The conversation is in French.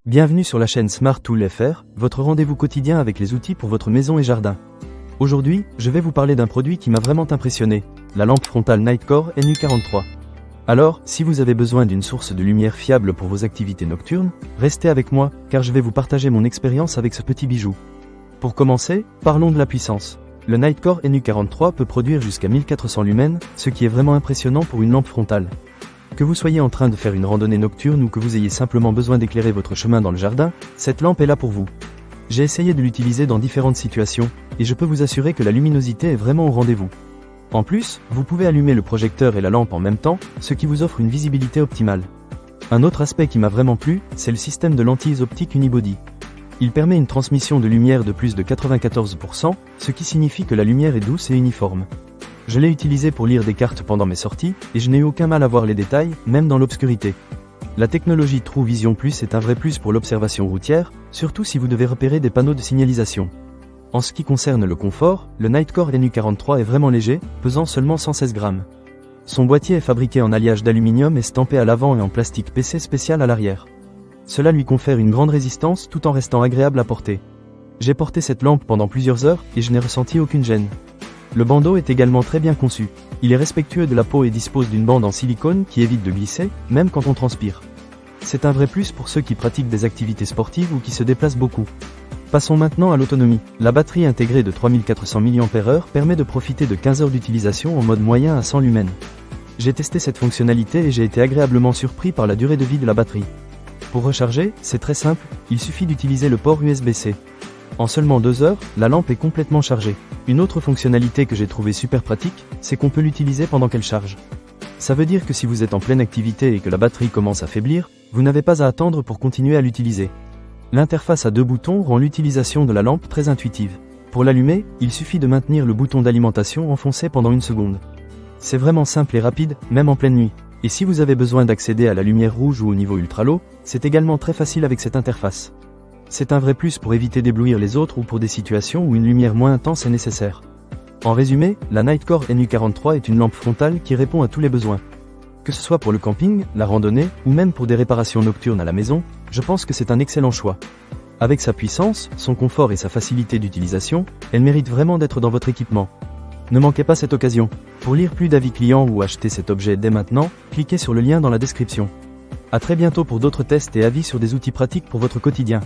Bienvenue sur la chaîne Smart Tool FR, votre rendez-vous quotidien avec les outils pour votre maison et jardin. Aujourd'hui, je vais vous parler d'un produit qui m'a vraiment impressionné, la lampe frontale Nightcore NU43. Alors, si vous avez besoin d'une source de lumière fiable pour vos activités nocturnes, restez avec moi, car je vais vous partager mon expérience avec ce petit bijou. Pour commencer, parlons de la puissance. Le Nightcore NU43 peut produire jusqu'à 1400 lumens, ce qui est vraiment impressionnant pour une lampe frontale. Que vous soyez en train de faire une randonnée nocturne ou que vous ayez simplement besoin d'éclairer votre chemin dans le jardin, cette lampe est là pour vous. J'ai essayé de l'utiliser dans différentes situations, et je peux vous assurer que la luminosité est vraiment au rendez-vous. En plus, vous pouvez allumer le projecteur et la lampe en même temps, ce qui vous offre une visibilité optimale. Un autre aspect qui m'a vraiment plu, c'est le système de lentilles optiques unibody. Il permet une transmission de lumière de plus de 94%, ce qui signifie que la lumière est douce et uniforme. Je l'ai utilisé pour lire des cartes pendant mes sorties, et je n'ai eu aucun mal à voir les détails, même dans l'obscurité. La technologie True Vision Plus est un vrai plus pour l'observation routière, surtout si vous devez repérer des panneaux de signalisation. En ce qui concerne le confort, le Nightcore NU43 est vraiment léger, pesant seulement 116 grammes. Son boîtier est fabriqué en alliage d'aluminium et stampé à l'avant et en plastique PC spécial à l'arrière. Cela lui confère une grande résistance tout en restant agréable à porter. J'ai porté cette lampe pendant plusieurs heures et je n'ai ressenti aucune gêne. Le bandeau est également très bien conçu. Il est respectueux de la peau et dispose d'une bande en silicone qui évite de glisser, même quand on transpire. C'est un vrai plus pour ceux qui pratiquent des activités sportives ou qui se déplacent beaucoup. Passons maintenant à l'autonomie. La batterie intégrée de 3400 mAh permet de profiter de 15 heures d'utilisation en mode moyen à 100 lumens. J'ai testé cette fonctionnalité et j'ai été agréablement surpris par la durée de vie de la batterie. Pour recharger, c'est très simple, il suffit d'utiliser le port USB-C. En seulement 2 heures, la lampe est complètement chargée. Une autre fonctionnalité que j'ai trouvée super pratique, c'est qu'on peut l'utiliser pendant qu'elle charge. Ça veut dire que si vous êtes en pleine activité et que la batterie commence à faiblir, vous n'avez pas à attendre pour continuer à l'utiliser. L'interface à 2 boutons rend l'utilisation de la lampe très intuitive. Pour l'allumer, il suffit de maintenir le bouton d'alimentation enfoncé pendant 1 seconde. C'est vraiment simple et rapide, même en pleine nuit. Et si vous avez besoin d'accéder à la lumière rouge ou au niveau ultra low, c'est également très facile avec cette interface. C'est un vrai plus pour éviter d'éblouir les autres ou pour des situations où une lumière moins intense est nécessaire. En résumé, la Nightcore NU43 est une lampe frontale qui répond à tous les besoins. Que ce soit pour le camping, la randonnée, ou même pour des réparations nocturnes à la maison, je pense que c'est un excellent choix. Avec sa puissance, son confort et sa facilité d'utilisation, elle mérite vraiment d'être dans votre équipement. Ne manquez pas cette occasion. Pour lire plus d'avis clients ou acheter cet objet dès maintenant, cliquez sur le lien dans la description. À très bientôt pour d'autres tests et avis sur des outils pratiques pour votre quotidien.